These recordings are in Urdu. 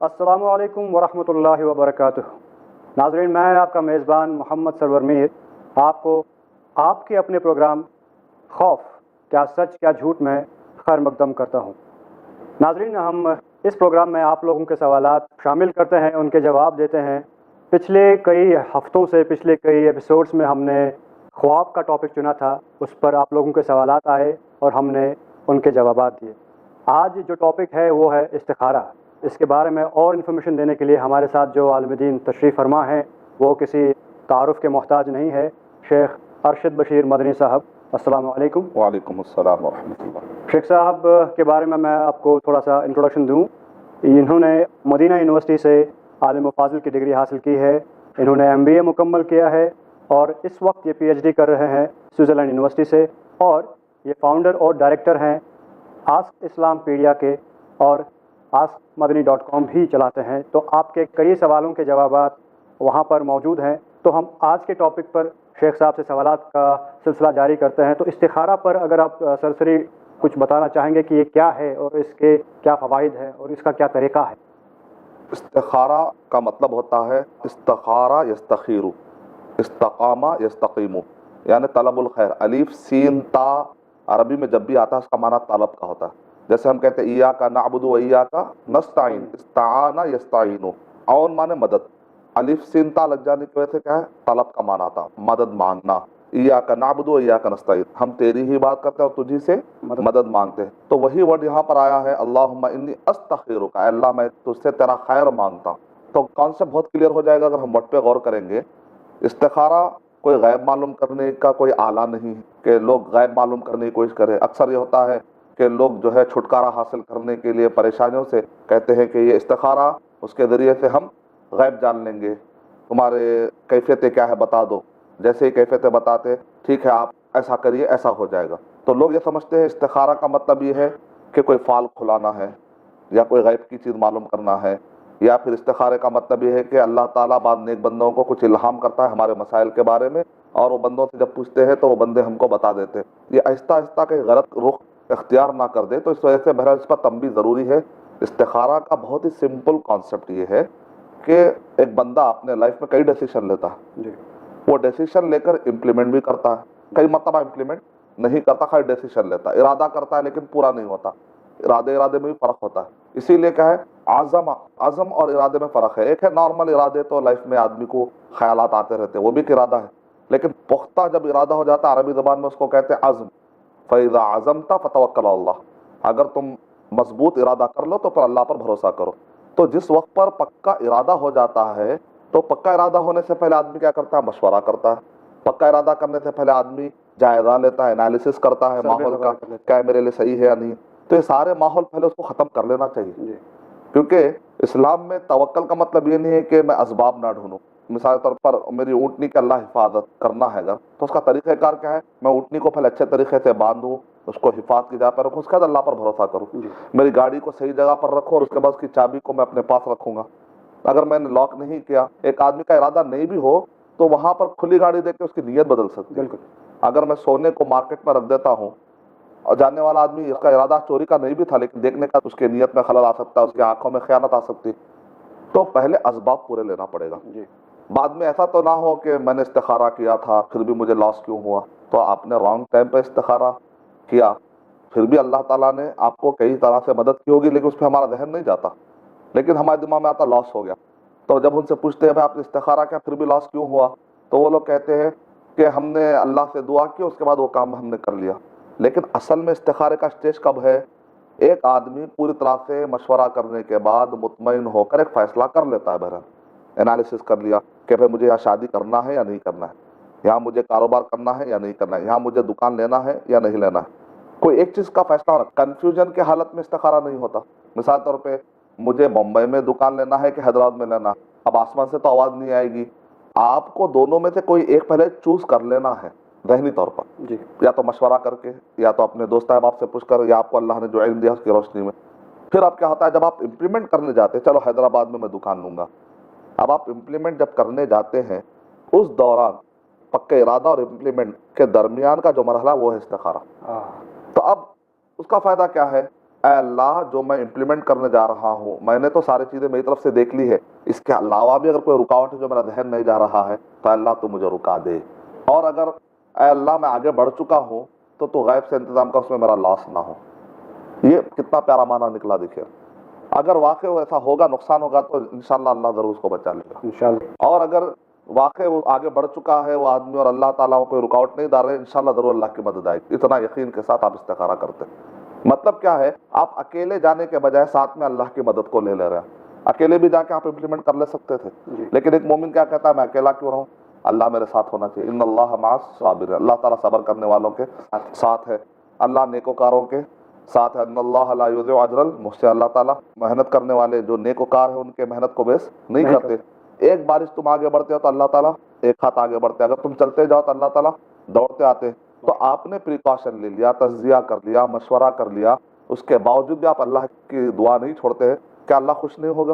السلام علیکم ورحمۃ اللہ وبرکاتہ۔ ناظرین، میں آپ کا میزبان محمد سرور میر آپ کو آپ کے اپنے پروگرام خوف کیا سچ کیا جھوٹ میں خیر مقدم کرتا ہوں۔ ناظرین، ہم اس پروگرام میں آپ لوگوں کے سوالات شامل کرتے ہیں، ان کے جواب دیتے ہیں۔ پچھلے کئی ہفتوں سے پچھلے کئی ایپیسوڈز میں ہم نے خواب کا ٹاپک چنا تھا، اس پر آپ لوگوں کے سوالات آئے اور ہم نے ان کے جوابات دیے۔ آج جو ٹاپک ہے وہ ہے استخارہ۔ اس کے بارے میں اور انفارمیشن دینے کے لیے ہمارے ساتھ جو عالم دین تشریف فرما ہیں وہ کسی تعارف کے محتاج نہیں ہے، شیخ ارشد بشیر مدنی صاحب۔ السلام علیکم۔ وعلیکم السلام ورحمۃ اللہ۔ شیخ صاحب کے بارے میں آپ کو تھوڑا سا انٹروڈکشن دوں۔ انہوں نے مدینہ یونیورسٹی سے عالم و فاضل کی ڈگری حاصل کی ہے، انہوں نے MBA مکمل کیا ہے اور اس وقت یہ PhD کر رہے ہیں سوئٹزرلینڈ یونیورسٹی سے، اور یہ فاؤنڈر اور ڈائریکٹر ہیں آسک اسلام پیڈیا کے، اور askmadani.com بھی چلاتے ہیں۔ تو آپ کے کئی سوالوں کے جوابات وہاں پر موجود ہیں۔ تو ہم آج کے ٹاپک پر شیخ صاحب سے سوالات کا سلسلہ جاری کرتے ہیں۔ تو استخارہ پر اگر آپ سرسری کچھ بتانا چاہیں گے کہ یہ کیا ہے اور اس کے کیا فوائد ہیں اور اس کا کیا طریقہ ہے؟ استخارہ کا مطلب ہوتا ہے استخارہ یستخیر، استقامہ یستقیم، یعنی طلب الخیر۔ الف سین تا عربی میں جب بھی آتا ہے اس کا معنی طلب کا ہوتا ہے۔ جیسے ہم کہتے ہیں ایاک نعبد و ایاک نستعین، استعان یستعین، عون مانے مدد۔ الف سین تا لگ جانے کی وجہ سے کیا ہے؟ طلب کا معنی آتا، مدد مانگنا۔ ایاک نعبد و ایاک نستعین، ہم تیری ہی بات کرتے ہیں اور تجھی سے مدد مانگتے ہیں۔ تو وہی ورڈ یہاں پر آیا ہے، اللہم انی استخیرک، اے اللہ میں تجھ سے تیرا خیر مانگتا ہوں۔ تو کانسیپٹ بہت کلیئر ہو جائے گا اگر ہم ورڈ پہ غور کریں گے۔ استخارہ کوئی غیب معلوم کرنے کا کوئی آلہ نہیں ہے کہ لوگ غیب معلوم کرنے کی کوشش کریں۔ اکثر یہ ہوتا ہے کہ لوگ جو ہے چھٹکارا حاصل کرنے کے لیے پریشانیوں سے کہتے ہیں کہ یہ استخارہ، اس کے ذریعے سے ہم غیب جان لیں گے، تمہارے کیفیتیں کیا ہے بتا دو۔ جیسے ہی کیفیتیں بتاتے، ٹھیک ہے آپ ایسا کریے ایسا ہو جائے گا۔ تو لوگ یہ سمجھتے ہیں استخارہ کا مطلب یہ ہے کہ کوئی فال کھلانا ہے یا کوئی غیب کی چیز معلوم کرنا ہے، یا پھر استخارے کا مطلب یہ ہے کہ اللہ تعالیٰ بعض نیک بندوں کو کچھ الہام کرتا ہے ہمارے مسائل کے بارے میں، اور وہ بندوں سے جب پوچھتے ہیں تو وہ بندے ہم کو بتا دیتے ہیں۔ یہ آہستہ آہستہ کہ غلط رخ اختیار نہ کر دے، تو اس وجہ سے بہرحال اس پر تنبیہ ضروری ہے۔ استخارہ کا بہت ہی سمپل کانسیپٹ یہ ہے کہ ایک بندہ اپنے لائف میں کئی ڈیسیشن لیتا ہے، وہ ڈیسیشن لے کر امپلیمنٹ بھی کرتا ہے، کئی مرتبہ امپلیمنٹ نہیں کرتا، خالی ڈیسیشن لیتا ہے، ارادہ کرتا ہے لیکن پورا نہیں ہوتا۔ ارادے میں بھی فرق ہوتا ہے، اسی لیے کیا ہے عزم اور ارادے میں فرق ہے۔ ایک ہے نارمل ارادے، تو لائف میں آدمی کو خیالات آتے رہتے ہیں، وہ بھی ایک ارادہ ہے، لیکن پختہ جب ارادہ ہو جاتا ہے، عربی زبان میں اس کو کہتے ہیں عزم۔ فَإِذَا عَزَمْتَ فَتَوَكَّلْ عَلَى اللَّهِ، اگر تم مضبوط ارادہ کر لو تو پھر اللہ پر بھروسہ کرو۔ تو جس وقت پر پکا ارادہ ہو جاتا ہے، تو پکا ارادہ ہونے سے پہلے آدمی کیا کرتا ہے؟ مشورہ کرتا ہے۔ پکا ارادہ کرنے سے پہلے آدمی جائزہ لیتا ہے، انالیسس کرتا ہے ماحول کا، کیا میرے لیے صحیح ہے یا نہیں۔ تو یہ سارے ماحول پہلے اس کو ختم کر لینا چاہیے، کیونکہ اسلام میں توکل کا مطلب یہ نہیں ہے کہ میں اسباب نہ ڈھونڈوں۔ مثال طور پر میری اونٹنی کی اللہ حفاظت کرنا ہے اگر، تو اس کا طریقہ کار کیا ہے؟ میں اونٹنی کو پہلے اچھے طریقے سے باندھوں، اس کو حفاظت کی جگہ پر رکھوں، اس کے بعد اللہ پر بھروسہ کروں۔ میری گاڑی کو صحیح جگہ پر رکھوں اور اس کے بعد اس کی چابی کو میں اپنے پاس رکھوں گا۔ اگر میں نے لاک نہیں کیا، ایک آدمی کا ارادہ نہیں بھی ہو تو وہاں پر کھلی گاڑی دیکھ کے اس کی نیت بدل سکتی ہے۔ اگر میں سونے کو مارکیٹ میں رکھ دیتا ہوں اور جاننے والا آدمی، اس کا ارادہ چوری کا نہیں بھی تھا لیکن دیکھنے کا، اس کے نیت میں خلل آ سکتا ہے، اس کی آنکھوں میں خیانت آ سکتی۔ تو پہلے اسباب پورے لینا پڑے گا۔ بعد میں ایسا تو نہ ہو کہ میں نے استخارہ کیا تھا پھر بھی مجھے لاس کیوں ہوا، تو آپ نے رانگ ٹائم پہ استخارہ کیا، پھر بھی اللہ تعالیٰ نے آپ کو کئی طرح سے مدد کی ہوگی، لیکن اس پہ ہمارا ذہن نہیں جاتا، لیکن ہمارے دماغ میں آتا لاس ہو گیا۔ تو جب ان سے پوچھتے ہیں بھائی آپ نے استخارہ کیا پھر بھی لاس کیوں ہوا، تو وہ لوگ کہتے ہیں کہ ہم نے اللہ سے دعا کی، اس کے بعد وہ کام ہم نے کر لیا۔ لیکن اصل میں استخارے کا سٹیج کب ہے؟ ایک آدمی پوری طرح سے مشورہ کرنے کے بعد مطمئن ہو کر ایک فیصلہ کر لیتا ہے، بہرحال انالیسس کر لیا کہ بھائی مجھے یہاں شادی کرنا ہے یا نہیں کرنا ہے، یہاں مجھے کاروبار کرنا ہے یا نہیں کرنا ہے، یہاں مجھے دکان لینا ہے یا نہیں لینا ہے۔ کوئی ایک چیز کا فیصلہ ہونا، کنفیوژن کے حالت میں استخارہ نہیں ہوتا۔ مثال طور پہ مجھے بمبئی میں دکان لینا ہے کہ حیدرآباد میں لینا، اب آسمان سے تو آواز نہیں آئے گی، آپ کو دونوں میں سے کوئی ایک پہلے چوز کر لینا ہے ذہنی طور پر، یا تو مشورہ کر کے، یا تو اپنے دوست احباب سے پوچھ کر، یا آپ کو اللہ نے جو علم دیا اس کی روشنی میں۔ پھر اب کیا ہوتا ہے، جب آپ امپلیمنٹ کرنے جاتے ہیں، چلو حیدرآباد میں دکان لوں گا، اب آپ امپلیمنٹ جب کرنے جاتے ہیں، اس دوران پکے ارادہ اور امپلیمنٹ کے درمیان کا جو مرحلہ وہ ہے استخارہ۔ تو اب اس کا فائدہ کیا ہے اے اللہ جو میں امپلیمنٹ کرنے جا رہا ہوں میں نے تو ساری چیزیں میری طرف سے دیکھ لی ہے، اس کے علاوہ بھی اگر کوئی رکاوٹ ہے جو میرا ذہن نہیں جا رہا ہے تو اے اللہ تو مجھے رکا دے، اور اگر اے اللہ میں آگے بڑھ چکا ہوں تو غیب سے انتظام کا اس میں میرا لاس نہ ہو۔ یہ کتنا پیارا معنی نکلا دیکھیے، اگر واقع ایسا ہوگا نقصان ہوگا تو انشاءاللہ اللہ ضرور اس کو بچا لے گا، انشاءاللہ۔ اور اگر واقع وہ آگے بڑھ چکا ہے وہ آدمی اور اللہ تعالیٰ کو کوئی رکاوٹ نہیں ڈال رہے، انشاءاللہ ضرور اللہ کی مدد آئے گی۔ اتنا یقین کے ساتھ آپ استخارہ کرتے ہیں، مطلب کیا ہے، آپ اکیلے جانے کے بجائے ساتھ میں اللہ کی مدد کو لے لے رہے ہیں۔ اکیلے بھی جا کے آپ امپلیمنٹ کر لے سکتے تھے، لیکن ایک مومن کیا کہتا ہے، میں اکیلا کیوں رہوں، اللہ میرے ساتھ ہونا چاہیے۔ ان اللہ مع الصابرین، اللہ تعالیٰ صبر کرنے والوں کے ساتھ ہے، اللہ نیکوکاروں کے ساتھ ہے۔ ان اللہ لا یضیع اجر المحسنین، اللہ تعالیٰ محنت کرنے والے جو نیکوکار ہیں ان کے محنت کو بیس نہیں کرتے۔ ایک بارش تم آگے بڑھتے ہو تو اللہ تعالیٰ ایک ہاتھ آگے بڑھتے، اگر تم چلتے جاؤ تو اللہ تعالیٰ دوڑتے آتے۔ تو آپ نے پریکاشن لے لیا، تجزیہ کر لیا، مشورہ کر لیا، اس کے باوجود بھی آپ اللہ کی دعا نہیں چھوڑتے ہیں، کیا اللہ خوش نہیں ہوگا؟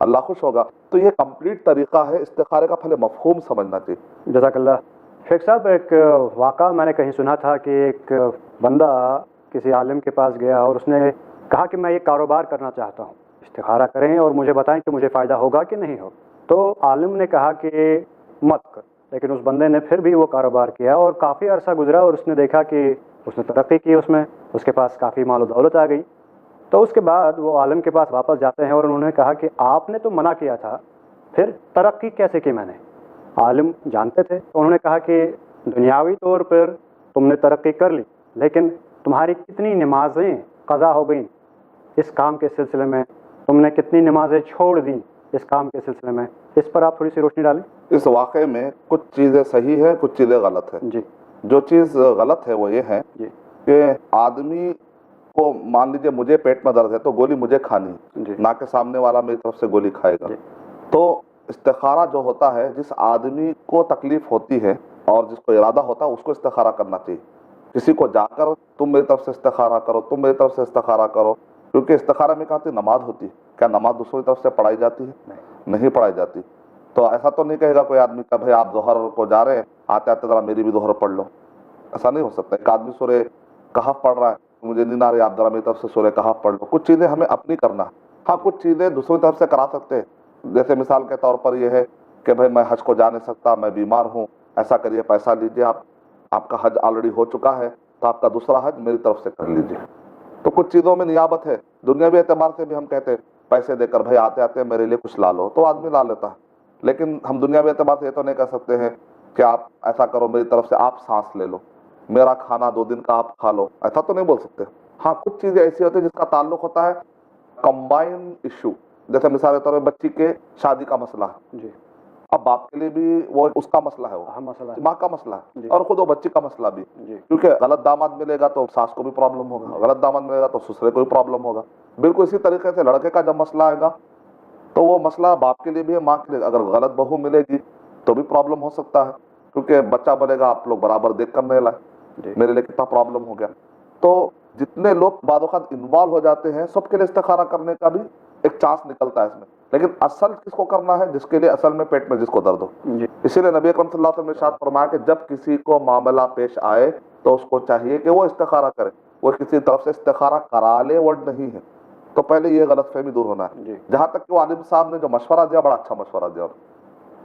اللہ خوش ہوگا۔ تو یہ کمپلیٹ طریقہ ہے استخارے کا، پہلے مفہوم سمجھنا چاہیے۔ جزاک اللہ۔ شیخ صاحب، ایک واقعہ میں نے کہیں سنا تھا کہ ایک بندہ کسی عالم کے پاس گیا اور اس نے کہا کہ میں یہ کاروبار کرنا چاہتا ہوں، استخارہ کریں اور مجھے بتائیں کہ مجھے فائدہ ہوگا کہ نہیں ہوگا۔ تو عالم نے کہا کہ مت کر، لیکن اس بندے نے پھر بھی وہ کاروبار کیا اور کافی عرصہ گزرا اور اس نے دیکھا کہ اس نے ترقی کی، اس کے پاس کافی مال و دولت آ گئی۔ تو اس کے بعد وہ عالم کے پاس واپس جاتے ہیں اور انہوں نے کہا کہ آپ نے تو منع کیا تھا، پھر ترقی کیسے کی میں نے؟ عالم جانتے تھے، تو انہوں نے کہا کہ دنیاوی طور پر تم نے ترقی کر لی، لیکن تمہاری کتنی نمازیں قضا ہو گئیں اس کام کے سلسلے میں، تم نے کتنی نمازیں چھوڑ دیں اس کام کے سلسلے میں، اس پر آپ تھوڑی سی روشنی ڈالیں۔ اس واقعے میں کچھ چیزیں صحیح ہے، کچھ چیزیں غلط ہے۔ جی، جو چیز غلط ہے وہ یہ ہے جی، کہ آدمی کو مان لیجیے مجھے پیٹ میں درد ہے تو گولی مجھے کھانی، جی، نہ کہ سامنے والا میری طرف سے گولی کھائے گا۔ جی، تو استخارہ جو ہوتا ہے، جس آدمی کو تکلیف ہوتی ہے اور جس کو ارادہ ہوتا ہے اس کو استخارہ کرنا چاہیے۔ کسی کو جا کر تم میری طرف سے استخارہ کرو، تم میری طرف سے استخارہ کرو، کیونکہ استخارہ میں کہتے ہیں نماز ہوتی ہے، کیا نماز دوسروں کی طرف سے پڑھائی جاتی ہے؟ نہیں پڑھائی جاتی۔ تو ایسا تو نہیں کہے گا کوئی آدمی کہ بھائی آپ ظہر کو جا رہے ہیں، آتے آتے ذرا میری بھی ظہر پڑھ لو، ایسا نہیں ہو سکتا۔ ایک آدمی سورہ کہف پڑھ رہا ہے، مجھے نیند آ رہی ہے، آپ ذرا میری طرف سے سورہ کہف پڑھ لو۔ کچھ چیزیں ہمیں اپنی کرنا ہے، ہاں کچھ چیزیں دوسروں کی طرف سے کرا سکتے ہیں، جیسے مثال کے طور پر یہ ہے کہ بھائی میں حج کو جا نہیں سکتا، میں بیمار ہوں، ایسا کریے پیسہ لیجیے، آپ کا حج آلریڈی ہو چکا ہے تو آپ کا دوسرا حج میری طرف سے کر لیجیے۔ تو کچھ چیزوں میں نیابت ہے، دنیاوی اعتبار سے بھی ہم کہتے ہیں پیسے دے کر بھائی آتے آتے میرے لیے کچھ لا لو، تو آدمی لا لیتا ہے، لیکن ہم دنیاوی اعتبار سے یہ تو نہیں کہہ سکتے ہیں کہ آپ ایسا کرو میری طرف سے آپ سانس لے لو، میرا کھانا 2 دن کا آپ کھا لو، ایسا تو نہیں بول سکتے۔ ہاں کچھ چیزیں ایسی ہوتی ہیں جس کا تعلق ہوتا ہے کمبائن ایشو، جیسے مثال کے طور پر بچی کے شادی کا مسئلہ ہے، جی، اب باپ کے لیے بھی وہ اس کا مسئلہ ہے، وہ اہم مسئلہ ہے۔ ماں کا مسئلہ ہے، جی، اور خود وہ بچی کا مسئلہ بھی، جی، کیونکہ غلط داماد ملے گا تو ساس کو بھی پرابلم ہوگا، غلط داماد ملے گا تو سسرے کو بھی پرابلم ہوگا۔ بالکل اسی طریقے سے لڑکے کا جب مسئلہ آئے گا تو وہ مسئلہ باپ کے لیے بھی ہے، ماں کے لیے، اگر غلط بہو ملے گی تو بھی پرابلم ہو سکتا ہے، کیونکہ بچہ بولے گا آپ لوگ برابر دیکھ کر نہیں لائے، جی، میرے لیے کتنا پرابلم ہو گیا۔ تو جتنے لوگ بعض اوقات انوالو ہو جاتے ہیں سب کے لیے استخارہ کرنے کا بھی ایک چانس نکلتا ہے اس میں، لیکن اصل کس کو کرنا ہے؟ جس کے لیے اصل میں پیٹ میں جس کو درد ہو۔ جی، اسی لیے نبی اکرم صلی اللہ علیہ وسلم نے ارشاد فرمایا کہ جب کسی کو معاملہ پیش آئے تو اس کو چاہیے کہ وہ استخارہ کرے، وہ کسی طرف سے استخارہ کرا لے ورڈ نہیں ہے۔ تو پہلے یہ غلط فہمی دور ہونا ہے۔ جی، جہاں تک کہ وہ عالم صاحب نے جو مشورہ دیا بڑا اچھا مشورہ دیا،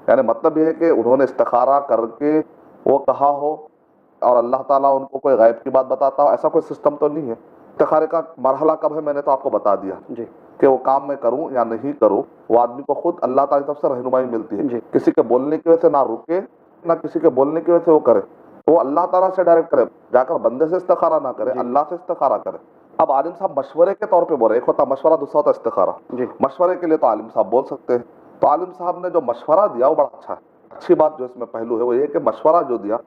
یعنی مطلب یہ ہے کہ انہوں نے استخارہ کر کے وہ کہا ہو اور اللہ تعالیٰ ان کو کوئی غیب کی بات بتاتا ہو، ایسا کوئی سسٹم تو نہیں ہے۔ استخارے کا مرحلہ کب ہے میں نے تو آپ کو بتا دیا جی، کہ وہ کام میں کروں یا نہیں کروں، وہ آدمی کو خود اللہ تعالیٰ کی طرف سے رہنمائی ملتی ہے۔ جی، کسی کے بولنے کی وجہ سے نہ رکے، نہ کسی کے بولنے کی وجہ سے وہ کرے، وہ اللہ تعالیٰ سے ڈائریکٹ کرے، جا کر بندے سے استخارہ نہ کرے، جی، اللہ سے استخارہ کرے۔ اب عالم صاحب مشورے کے طور پہ بول رہے، ایک ہوتا مشورہ، دوسرا ہوتا استخارہ۔ جی، مشورے کے لیے تو عالم صاحب بول سکتے ہیں، تو عالم صاحب نے جو مشورہ دیا وہ بڑا اچھا ہے۔ اچھی بات جو اس میں پہلو ہے وہ یہ کہ مشورہ جو دیا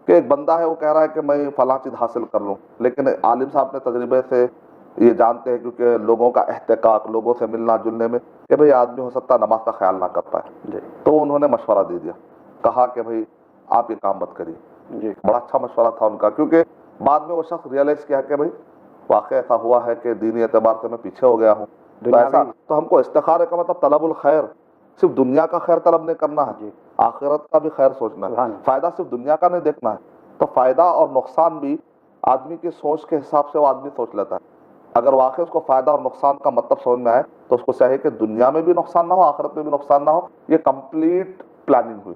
کہ ایک بندہ ہے وہ کہہ رہا ہے کہ میں فلاں چیز حاصل کر لوں، لیکن عالم صاحب نے تجربے سے یہ جانتے ہیں کیونکہ لوگوں کا احتکاک، لوگوں سے ملنا جلنے میں، کہ بھئی آدمی ہو سکتا ہے نماز کا خیال نہ کر پائے، جی، تو انہوں نے مشورہ دے دیا، کہا کہ بھئی آپ یہ کام مت کریے۔ جی، بڑا اچھا مشورہ تھا ان کا، کیونکہ بعد میں وہ شخص ریئلائز کیا کہ بھئی واقع ایسا ہوا ہے کہ دینی اعتبار سے میں پیچھے ہو گیا ہوں، تو ایسا تو ہم کو استخارے کا مطلب طلب الخیر، صرف دنیا کا خیر طلب نہیں کرنا ہے، جی، آخرت کا بھی خیر سوچنا ہے۔ سبحان اللہ۔ فائدہ صرف دنیا کا نہیں دیکھنا ہے، تو فائدہ اور نقصان بھی آدمی کی سوچ کے حساب سے وہ آدمی سوچ لیتا ہے۔ اگر واقعی اس کو فائدہ اور نقصان کا مطلب سمجھ میں آئے تو اس کو چاہیے کہ دنیا میں بھی نقصان نہ ہو، آخرت میں بھی نقصان نہ ہو. یہ کمپلیٹ پلاننگ ہوئی.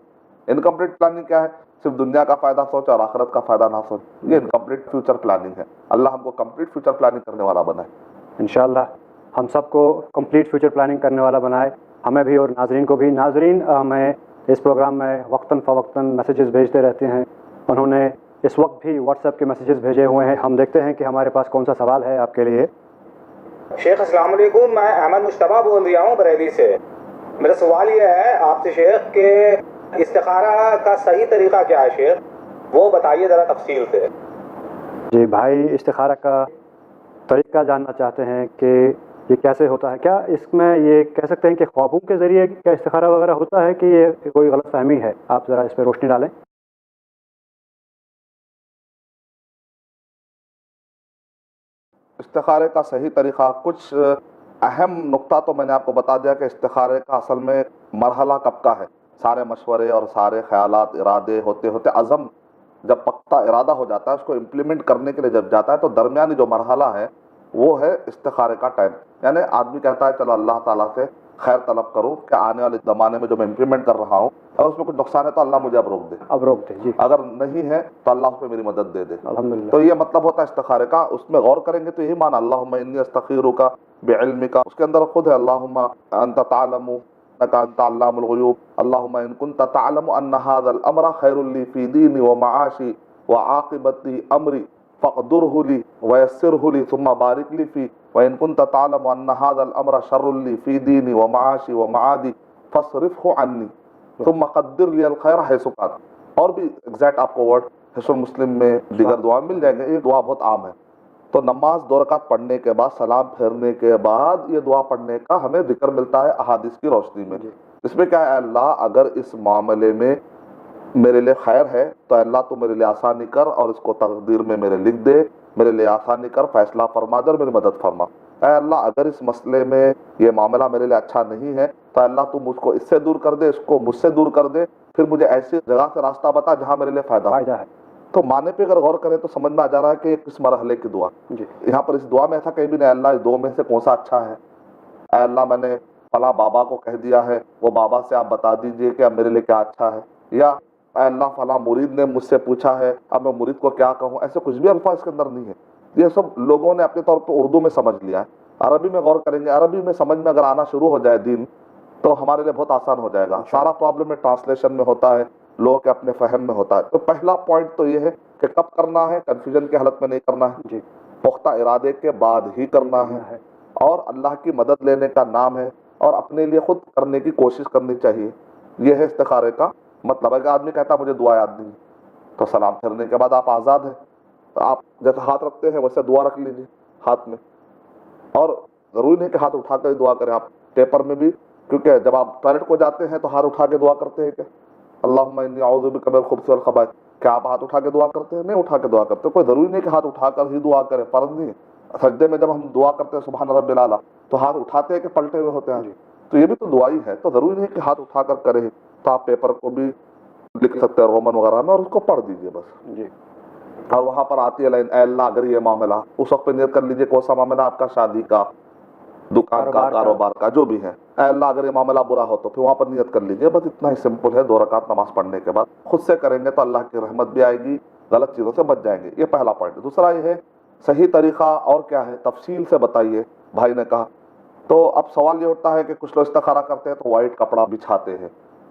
انکمپلیٹ پلاننگ کیا ہے؟ صرف دنیا کا فائدہ سوچ اور آخرت کا فائدہ نہ سوچ. یہ انکمپلیٹ فیوچر پلاننگ ہے. اللہ ہم کو کمپلیٹ فیوچر پلاننگ کرنے والا بنائے. انشاءاللہ ہم سب کو کمپلیٹ فیوچر پلاننگ کرنے والا بنائے، ہمیں بھی اور ناظرین کو بھی. ناظرین ہمیں اس پروگرام میں وقتاً فوقتاً میسیجز بھیجتے رہتے ہیں. انہوں نے اس وقت بھی واٹس ایپ کے میسیجز بھیجے ہوئے ہیں. ہم دیکھتے ہیں کہ ہمارے پاس کون سا سوال ہے آپ کے لیے. شیخ السلام علیکم، میں احمد مشتبہ بول رہا ہوں بریلی سے. میرا سوال یہ ہے آپ سے شیخ کہ استخارہ کا صحیح طریقہ کیا ہے شیخ، وہ بتائیے ذرا تفصیل سے. جی بھائی، استخارہ کا طریقہ جاننا چاہتے ہیں کہ یہ کیسے ہوتا ہے. کیا اس میں یہ کہہ سکتے ہیں کہ خوابوں کے ذریعے کیا استخارہ وغیرہ ہوتا ہے کہ یہ کوئی غلط فہمی ہے؟ آپ ذرا اس پہ روشنی ڈالیں. استخارے کا صحیح طریقہ، کچھ اہم نقطہ تو میں نے آپ کو بتا دیا کہ استخارے کا اصل میں مرحلہ کب کا ہے. سارے مشورے اور سارے خیالات ارادے ہوتے ہوتے عزم جب پختہ ارادہ ہو جاتا ہے، اس کو امپلیمنٹ کرنے کے لیے جب جاتا ہے تو درمیانی جو مرحلہ ہے وہ ہے استخارے کا ٹائم. یعنی آدمی کہتا ہے چلو اللہ تعالیٰ سے خیر طلب کروں کہ آنے والے زمانے میں جو میں امپلیمنٹ کر رہا ہوں اگر اس میں کچھ نقصان ہے تو اللہ مجھے اب روک دے، اب روک دیں. جی اگر نہیں ہے تو اللہ اس پہ میری مدد دے دے. الحمدللہ. تو یہ مطلب ہوتا ہے استخارے کا. اس میں غور کریں گے تو یہی معنی اللہم انی استخیرک بعلمک، اس کے اندر خود ہے اللہم انت تعلم انک انت علام الغیوب، اللہم ان کنت تعلم ان هذا الامر خیر لی فی دینی ومعاشی وعاقبت امری فاقدره لی ویسره لی ثم بارک لی فی، وان کنت تعلم ان هذا الامر شر لی فی دینی ومعاشی ومعادی فاصرفه عنی ثم قدر لی الخیر حیث کان. اور بھی ایگزیکٹ آپ کو ورڈ حسن مسلم میں دیگر دعا مل جائیں گے. یہ دعا بہت عام ہے. تو نماز 2 رکعت پڑھنے کے بعد سلام پھیرنے کے بعد یہ دعا پڑھنے کا ہمیں ذکر ملتا ہے احادیث کی روشنی میں. اس میں کیا ہے؟ اللہ اگر اس معاملے میں میرے لیے خیر ہے تو اللہ تو میرے لیے آسانی کر اور اس کو تقدیر میں میرے لکھ دے، میرے لیے آسانی کر، فیصلہ فرما دے اور میری مدد فرما. اے اللہ اگر اس مسئلے میں یہ معاملہ میرے لیے اچھا نہیں ہے تو اللہ تو مجھ کو اس سے دور کر دے، اس کو مجھ سے دور کر دے، پھر مجھے ایسی جگہ سے راستہ بتا جہاں میرے لیے فائدہ ہو. ہے. تو معنی پہ اگر غور کریں تو سمجھ میں آ جا رہا ہے کہ کس مرحلے کی دعا. جی یہاں پر اس دعا میں ایسا کہیں بھی نہیں اے اللہ اس دو میں سے کون سا اچھا ہے. اے اللہ میں نے فلاں بابا کو کہہ دیا ہے، وہ بابا سے آپ بتا دیجئے کہ اب میرے لیے کیا اچھا ہے. یا اے اللہ فلاں مرید نے مجھ سے پوچھا ہے، اب میں مرید کو کیا کہوں. ایسے کچھ بھی الفاظ اس کے اندر نہیں ہے. یہ سب لوگوں نے اپنے طور پہ اردو میں سمجھ لیا ہے. عربی میں غور کریں گے، عربی میں سمجھ میں اگر آنا شروع ہو جائے دین تو ہمارے لیے بہت آسان ہو جائے گا. سارا پرابلم میں ٹرانسلیشن میں ہوتا ہے، لوگوں کے اپنے فہم میں ہوتا ہے. تو پہلا پوائنٹ تو یہ ہے کہ کب کرنا ہے، کنفیوژن کی حالت میں نہیں کرنا ہے، جی پختہ ارادے کے بعد ہی کرنا ہے، اور اللہ کی مدد لینے کا نام ہے اور اپنے لیے خود کرنے کی کوشش کرنی چاہیے. یہ ہے استخارے کا مطلب. اگر آدمی کہتا مجھے دعا یاد نہیں تو سلام پھیرنے کے بعد آپ آزاد ہیں. آپ جیسے ہاتھ رکھتے ہیں ویسے دعا رکھ لیجیے ہاتھ میں، اور ضروری نہیں کہ ہاتھ اٹھا کر دعا کریں. آپ پیپر میں بھی، کیونکہ جب آپ ٹوائلٹ کو جاتے ہیں تو ہاتھ اٹھا کے دعا کرتے ہیں. کہ اللہم انی اعوذ بک من الخبث والخبائث، کیا آپ ہاتھ اٹھا کے دعا کرتے ہیں؟ نہیں اٹھا کے دعا کرتے. کوئی ضروری نہیں کہ ہاتھ اٹھا کر ہی دعا کریں، فرض نہیں ہے. سجدے میں جب ہم دعا کرتے ہیں سبحان رب الاعلیٰ تو ہاتھ اٹھاتے ہیں کہ پلٹے ہوئے ہوتے ہیں؟ تو یہ بھی تو دعائی ہے. تو ضروری نہیں کہ ہاتھ اٹھا کر کریں. تو آپ پیپر کو بھی لکھ سکتے ہیں رومن وغیرہ میں اور اس کو پڑھ دیجئے بس. جی اور وہاں پر آتی ہے لائن اے اللہ اگر یہ معاملہ، اس وقت پہ نیت کر لیجئے کون سا معاملہ آپ کا، شادی کا، دکان کا، کاروبار کا، جو بھی ہے. اے اللہ اگر یہ معاملہ برا ہو تو پھر وہاں پر نیت کر لیجئے. بس اتنا ہی سمپل ہے. 2 رکعت نماز پڑھنے کے بعد خود سے کریں گے تو اللہ کی رحمت بھی آئے گی، غلط چیزوں سے بچ جائیں گے. یہ پہلا پوائنٹ. دوسرا یہ ہے صحیح طریقہ اور کیا ہے، تفصیل سے بتائیے. بھائی نے کہا تو اب سوال یہ اٹھتا ہے کہ کچھ لوگ استخارہ کرتے ہیں تو وائٹ کپڑا بچھاتے ہیں،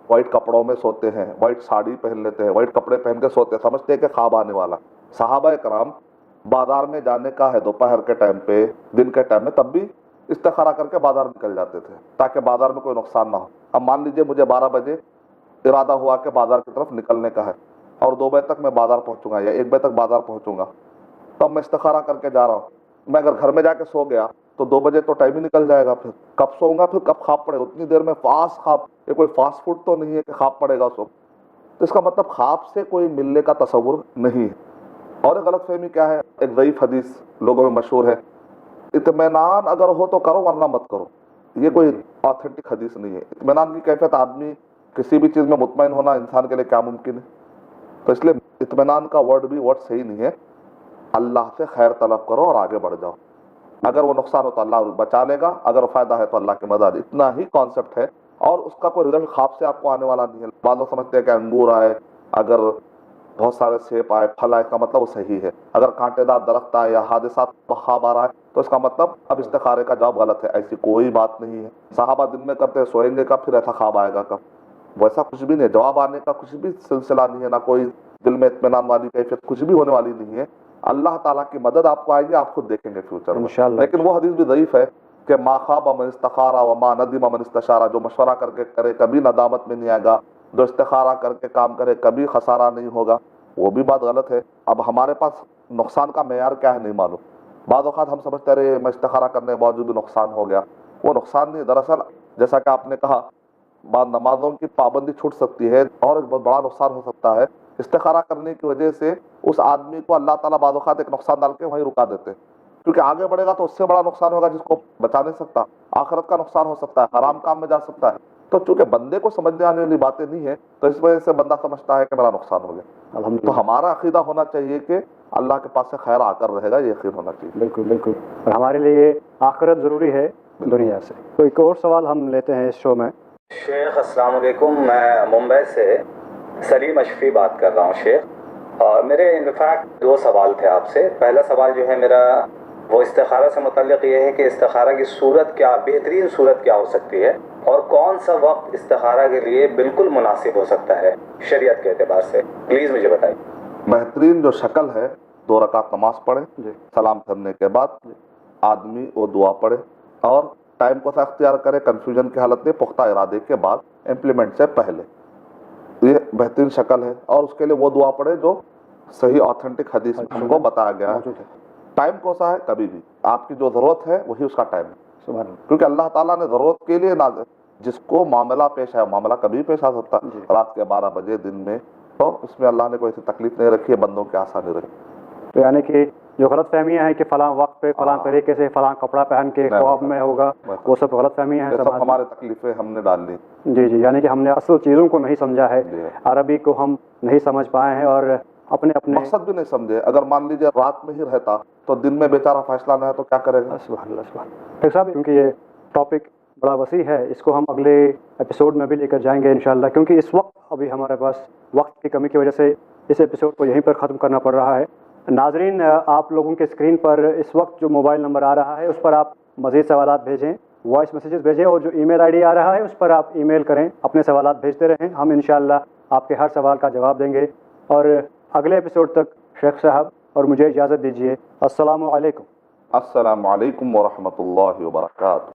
وائٹ کپڑوں میں سوتے ہیں، وائٹ ساڑی پہن لیتے ہیں، وائٹ کپڑے پہن کے سوتے ہیں، سمجھتے ہیں کہ خواب آنے والا. صحابہ کرام بازار میں جانے کا ہے دوپہر کے ٹائم پہ، دن کے ٹائم میں، تب بھی استخارہ کر کے بازار نکل جاتے تھے تاکہ بازار میں کوئی نقصان نہ ہو. اب مان لیجئے مجھے 12 بجے ارادہ ہوا کہ بازار کی طرف نکلنے کا ہے اور 2 بجے تک میں بازار پہنچوں گا یا 1 بجے تک بازار پہنچوں گا. تو اب میں استخارہ کر کے جا رہا ہوں. میں اگر گھر میں جا کے سو گیا تو 2 بجے تو ٹائم ہی نکل جائے گا. پھر کب سوؤں گا، پھر کب خواب پڑے گا؟ اتنی دیر میں فاسٹ خواب، یہ کوئی فاسٹ فوڈ تو نہیں ہے کہ خواب پڑے گا اس وقت. تو اس کا مطلب خواب سے کوئی ملنے کا تصور نہیں ہے. اور ایک غلط فہمی کیا ہے، ایک ضعیف حدیث لوگوں میں مشہور ہے، اطمینان اگر ہو تو کرو ورنہ مت کرو. یہ کوئی آتھینٹک حدیث نہیں ہے. اطمینان کی کیفیت، آدمی کسی بھی چیز میں مطمئن ہونا انسان کے لیے کیا ممکن ہے. تو اس لیے اطمینان کا ورڈ بھی ورڈ صحیح نہیں ہے. اللہ سے خیر طلب کرو اور آگے بڑھ جاؤ. اگر وہ نقصان ہو تو اللہ بچا لے گا، اگر وہ فائدہ ہے تو اللہ کی مدد، اتنا ہی کانسیپٹ ہے، اور اس کا کوئی رزلٹ خواب سے آپ کو آنے والا نہیں ہے۔ بعض لوگ سمجھتے ہیں کہ انگور آئے، اگر بہت سارے سیب آئے، پھل آئے، اس کا مطلب وہ صحیح ہے، اگر کانٹے دار درخت آئے یا حادثات خواب آ رہا ہے تو اس کا مطلب اب استخارے کا جواب غلط ہے۔ ایسی کوئی بات نہیں ہے۔ صحابہ دن میں کرتے سوئیں گے کب، پھر ایسا خواب آئے گا کب، ویسا کچھ بھی نہیں، جواب آنے کا کچھ بھی سلسلہ نہیں ہے، نہ کوئی دل میں اطمینان والی کیفیت کچھ بھی ہونے والی نہیں ہے۔ اللہ تعالیٰ کی مدد آپ کو آئے گی، آپ خود دیکھیں گے فیوچر میں انشاءاللہ۔ لیکن وہ حدیث بھی ضعیف ہے کہ ما خواب من استخارا وما ندم من استشارا، جو مشورہ کر کے کرے کبھی ندامت میں نہیں آئے گا، جو استخارہ کر کے کام کرے کبھی خسارہ نہیں ہوگا، وہ بھی بات غلط ہے۔ اب ہمارے پاس نقصان کا معیار کیا ہے نہیں معلوم، بعض اوقات ہم سمجھتے رہے میں استخارہ کرنے کے باوجود بھی نقصان ہو گیا، وہ نقصان نہیں، دراصل جیسا کہ آپ نے کہا بعض نمازوں کی پابندی چھوٹ سکتی ہے، اور ایک بہت بڑا نقصان ہو سکتا ہے استخارہ کرنے کی وجہ سے اس آدمی کو اللہ تعالیٰ بعض اوقات ایک نقصان ڈال کے وہیں رکا دیتے ہیں، کیونکہ آگے بڑھے گا تو اس سے بڑا نقصان ہوگا جس کو بچا نہیں سکتا، آخرت کا نقصان ہو سکتا ہے، حرام کام میں جا سکتا ہے۔ تو چونکہ بندے کو سمجھنے آنے والی باتیں نہیں ہیں تو اس وجہ سے بندہ سمجھتا ہے کہ میرا نقصان ہو گیا۔ الحمدللہ، تو ہمارا عقیدہ ہونا چاہیے کہ اللہ کے پاس سے خیر آ کر رہے گا، یہ یقین ہونا چاہیے۔ بالکل بالکل، اور ہمارے لیے آخرت ضروری ہے دنیا سے۔ تو ایک اور سوال ہم لیتے ہیں اس شو میں۔ شیخ السلام علیکم، میں ممبئی سے سلیم اشفی بات کر رہا ہوں شیخ، اور میرے انفیکٹ 2 سوال تھے آپ سے۔ پہلا سوال جو ہے میرا وہ استخارہ سے متعلق یہ ہے کہ استخارہ کی صورت کیا، بہترین صورت کیا ہو سکتی ہے، اور کون سا وقت استخارہ کے لیے بالکل مناسب ہو سکتا ہے شریعت کے اعتبار سے، پلیز مجھے بتائیے۔ بہترین جو شکل ہے 2 رکعت نماز پڑھے، جی سلام پھرنے کے بعد آدمی وہ دعا پڑھے، اور ٹائم کو اختیار کرے، کنفیوژن کی حالت میں پختہ ارادے کے بعد، امپلیمنٹ سے پہلے، یہ بہترین شکل ہے۔ اور اس کے لیے وہ دعا پڑھے جو صحیح آتھینٹک حدیث میں ہم کو بتایا گیا ہے۔ موجود ہے۔ ٹائم کون سا ہے؟ کبھی بھی آپ کی جو ضرورت ہے وہی اس کا ٹائم ہے، سبحان اللہ۔ کیونکہ اللہ تعالیٰ نے ضرورت کے لیے جس کو معاملہ پیش ہے، معاملہ کبھی پیش آ سکتا ہے، جی۔ رات کے 12 بجے، دن میں، تو اس میں اللہ نے کوئی ایسی تکلیف نہیں رکھی ہے، بندوں کی آسانی رکھی۔ تو یعنی کہ جو غلط فہمیاں ہیں کہ فلاں وقت پہ فلاں طریقے سے فلاں کپڑا پہن کے خواب میں ہوگا، وہ سب غلط فہمیاں ہیں یہ سب سماج میں۔ ہمارے تکلیفیں ہم نے ڈال لی۔ جی جی، یعنی کہ ہم نے اصل چیزوں کو نہیں سمجھا ہے، جی۔ عربی کو ہم نہیں سمجھ پائے ہیں، اور اپنے اپنے مقصد بھی نہیں سمجھے۔ اگر مان لیجیے رات میں ہی رہتا تو دن میں بیچارہ فیصلہ نہ ہے تو کیا کرے گا؟ سبحان اللہ سبحان اللہ۔ ڈاکٹر صاحب، کیونکہ یہ ٹاپک بڑا وسیع ہے، اس کو ہم اگلے ایپیسوڈ میں بھی لے کر جائیں گے انشاءاللہ، کیونکہ اس وقت ابھی ہمارے پاس وقت کی کمی کی وجہ سے اس ایپیسوڈ کو یہیں پر ختم کرنا پڑ رہا ہے۔ ناظرین، آپ لوگوں کے اسکرین پر اس وقت جو موبائل نمبر آ رہا ہے اس پر آپ مزید سوالات بھیجیں، وائس میسیجز بھیجیں، اور جو ای میل آئی ڈی آ رہا ہے اس پر آپ ای میل کریں، اپنے سوالات بھیجتے رہیں، ہم انشاءاللہ آپ کے ہر سوال کا جواب دیں گے۔ اور اگلے ایپیسوڈ تک شیخ صاحب اور مجھے اجازت دیجیے۔ السلام علیکم۔ السلام علیکم ورحمۃ اللہ وبرکاتہ۔